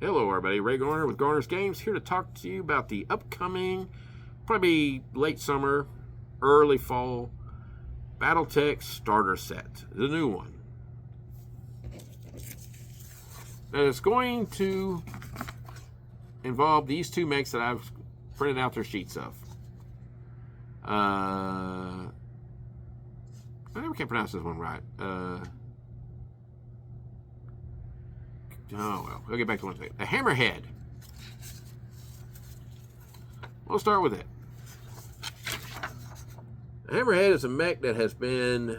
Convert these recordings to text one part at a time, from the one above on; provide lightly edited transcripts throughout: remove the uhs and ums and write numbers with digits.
Hello everybody, Ray Garner with Garner's Games, here to talk to you about the upcoming, probably late summer, early fall, Battletech starter set, the new one. And it's going to involve these two mechs that I've printed out their sheets of. I never can pronounce this one right. Oh, well, we'll get back to one thing. The Hammerhead. We'll start with it. The Hammerhead is a mech that has been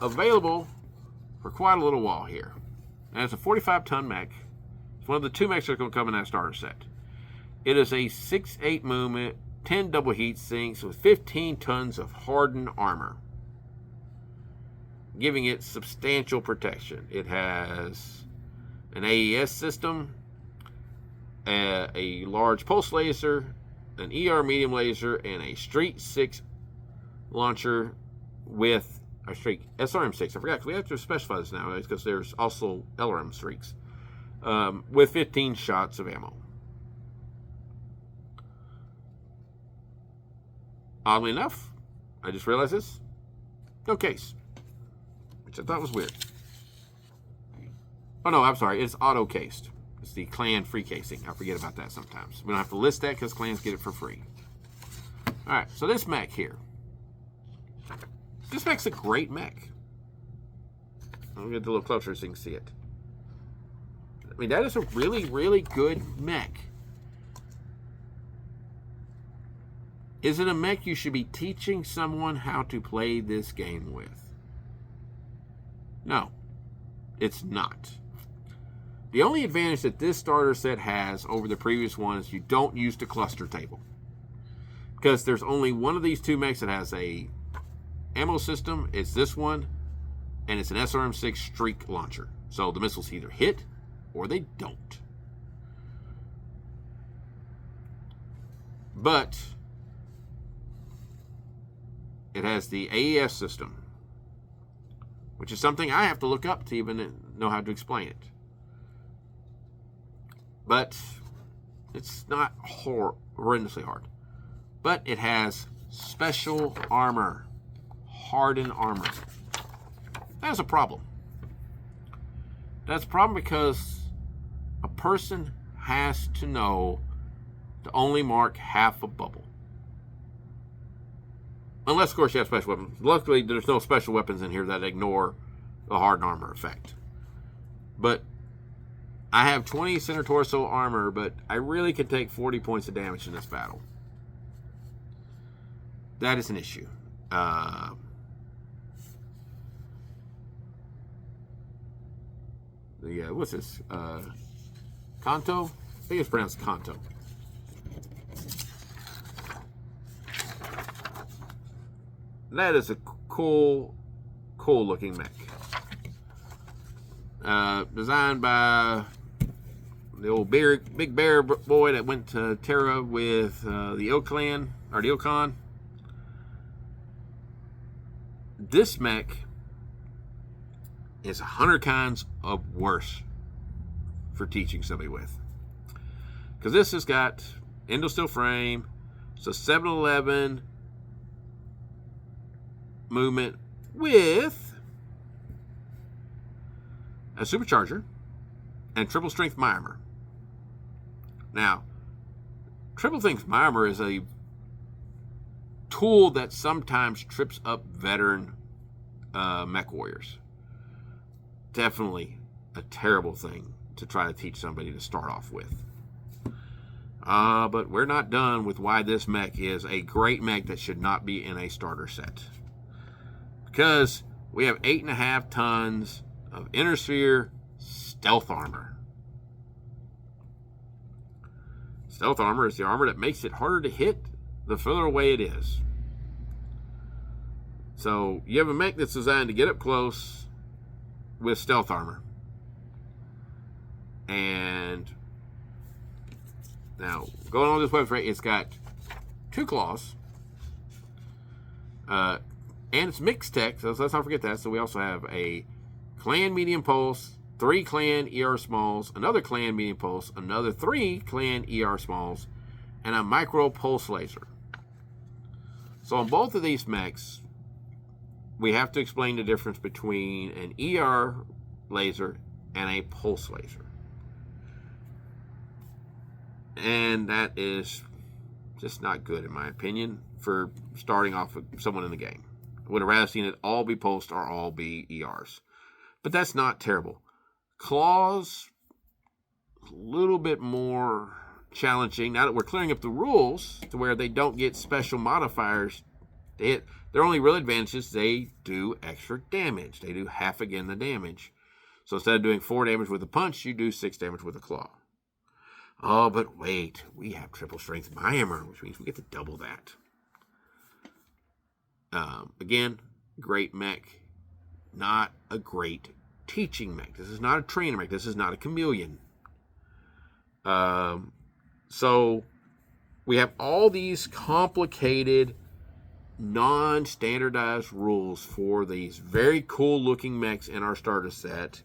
available for quite a little while here. And it's a 45-ton mech. It's one of the two mechs that are going to come in that starter set. It is a 6'8" movement, 10 double heat sinks with 15 tons of hardened armor, giving it substantial protection. It has an AES system, a large pulse laser, an ER medium laser, and a Street 6 launcher with a Street SRM 6. I forgot because we have to specify this nowadays because there's also LRM streaks with 15 shots of ammo. Oddly enough, I just realized this. No case, which I thought was weird. Oh no, I'm sorry, it's auto-cased. It's the clan free casing. I forget about that sometimes. We don't have to list that because clans get it for free. Alright, so this mech here. This mech's a great mech. I'll get a little closer so you can see it. I mean, that is a really, really good mech. Is it a mech you should be teaching someone how to play this game with? No, it's not. The only advantage that this starter set has over the previous one is you don't use the cluster table. Because there's only one of these two mechs that has a ammo system. It's this one, and it's an SRM-6 streak launcher. So the missiles either hit or they don't. But it has the AES system, which is something I have to look up to even know how to explain it. But it's not horrendously hard. But it has special armor, hardened armor. That's a problem. That's a problem because a person has to know to only mark half a bubble. Unless, of course, you have special weapons. Luckily, there's no special weapons in here that ignore the hardened armor effect. But I have 20 center torso armor, but I really can take 40 points of damage in this battle. That is an issue. Yeah, what's this? Kontio? I think it's pronounced Kontio. That is a cool looking mech. Designed by the old big bear boy that went to Terra with the Ilkhan. This mech is 100 kinds of worse for teaching somebody with. Because this has got Endosteel frame, it's a 711 movement with a supercharger and triple strength armor. Now, triple strength armor is a tool that sometimes trips up veteran mech warriors. Definitely a terrible thing to try to teach somebody to start off with. But we're not done with why this mech is a great mech that should not be in a starter set. Because we have 8.5 tons of inner sphere stealth armor. Stealth armor is the armor that makes it harder to hit the further away it is. So you have a mech that's designed to get up close with stealth armor. And now, going on this website, it's got 2 claws. And it's mixed tech, so let's not forget that. So we also have a clan medium pulse, 3 clan ER smalls, another clan medium pulse, another 3 clan ER smalls, and a micro pulse laser. So on both of these mechs, we have to explain the difference between an ER laser and a pulse laser. And that is just not good, in my opinion, for starting off with someone in the game. I would have rather seen it all be pulsed or all be ERs. But that's not terrible. Claws, a little bit more challenging. Now that we're clearing up the rules to where they don't get special modifiers to hit, their only real advantage is they do extra damage. They do half again the damage. So instead of doing 4 damage with a punch, you do 6 damage with a claw. Oh, but wait, we have triple strength Hammer, which means we get to double that. Again, great mech, not a great teaching mech. This is not a trainer mech. This is not a chameleon. So we have all these complicated, non-standardized rules for these very cool looking mechs in our starter set.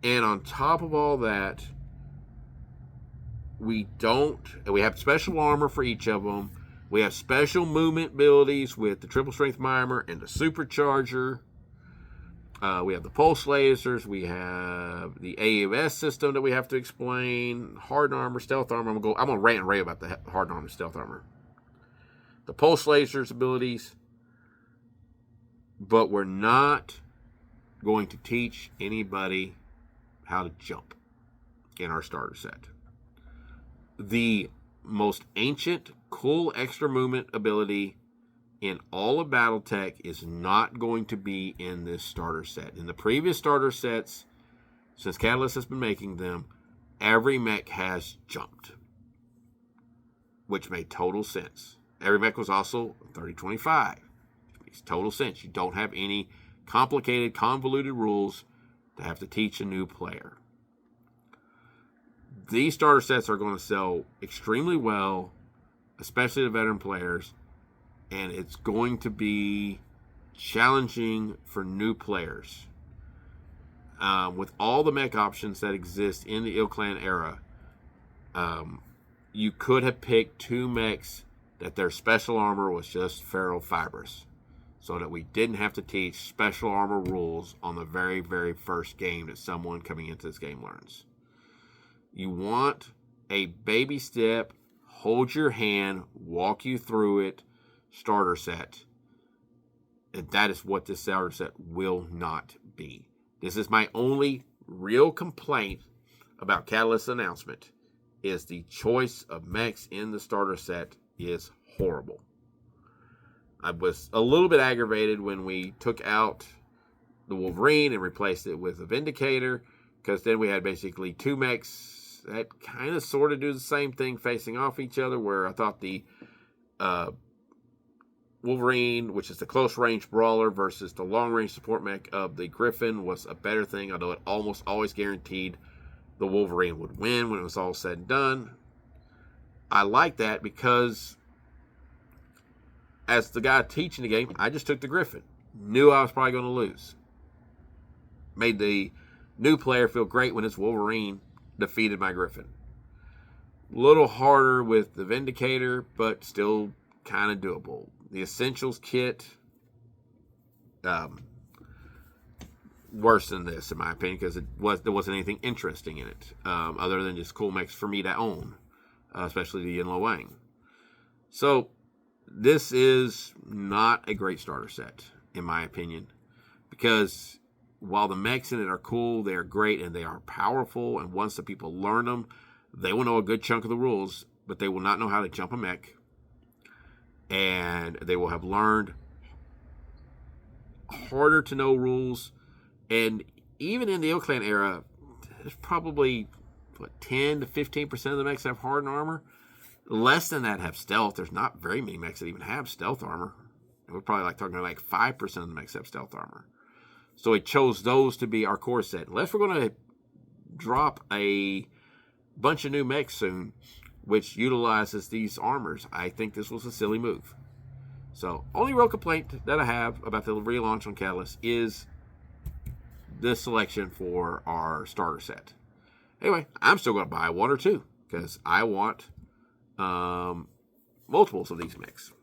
And on top of all that, we have special armor for each of them. We have special movement abilities with the triple strength Hammer and the supercharger. We have the pulse lasers. We have the AUS system that we have to explain. Hardened armor, stealth armor. I'm gonna rant and rave about the hardened armor, stealth armor. The pulse lasers abilities. But we're not going to teach anybody how to jump in our starter set. The most ancient, cool extra movement ability in all of Battletech is not going to be in this starter set. In the previous starter sets, since Catalyst has been making them, every mech has jumped, which made total sense. Every mech was also 30-25, which makes total sense. You don't have any complicated, convoluted rules to have to teach a new player. These starter sets are going to sell extremely well, especially to veteran players, and it's going to be challenging for new players. With all the mech options that exist in the Ill Clan era, you could have picked 2 mechs that their special armor was just ferro fibrous, so that we didn't have to teach special armor rules on the very, very first game that someone coming into this game learns. You want a baby step, hold your hand, walk you through it, starter set. And that is what this starter set will not be. This is my only real complaint about Catalyst's announcement, is the choice of mechs in the starter set is horrible. I was a little bit aggravated when we took out the Wolverine and replaced it with a Vindicator, because then we had basically 2 mechs that kind of sort of do the same thing facing off each other, where I thought the Wolverine, which is the close range brawler, versus the long range support mech of the Griffin was a better thing, although it almost always guaranteed the Wolverine would win when it was all said and done. I like that because as the guy teaching the game, I just took the Griffin. Knew I was probably going to lose. Made the new player feel great when his Wolverine defeated my Griffin. A little harder with the Vindicator, but still kind of doable. The Essentials kit, worse than this, in my opinion, because there wasn't anything interesting in it, other than just cool mechs for me to own, especially the Yin Lo Wang. So, this is not a great starter set, in my opinion, because while the mechs in it are cool, they are great, and they are powerful, and once the people learn them, they will know a good chunk of the rules, but they will not know how to jump a mech, and they will have learned harder to know rules. And even in the Ill Clan era, there's probably 10 to 15% of the mechs have hardened armor. Less than that have stealth. There's not very many mechs that even have stealth armor. We're probably talking like 5% of the mechs have stealth armor. So it chose those to be our core set. Unless we're going to drop a bunch of new mechs soon, which utilizes these armors, I think this was a silly move. So, only real complaint that I have about the relaunch on Catalyst is this selection for our starter set. Anyway, I'm still going to buy one or two because I want multiples of these mechs.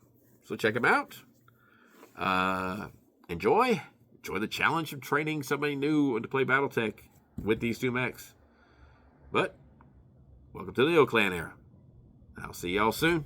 So check them out. Enjoy the challenge of training somebody new to play Battletech with these two mechs. But welcome to the O Clan era. I'll see y'all soon.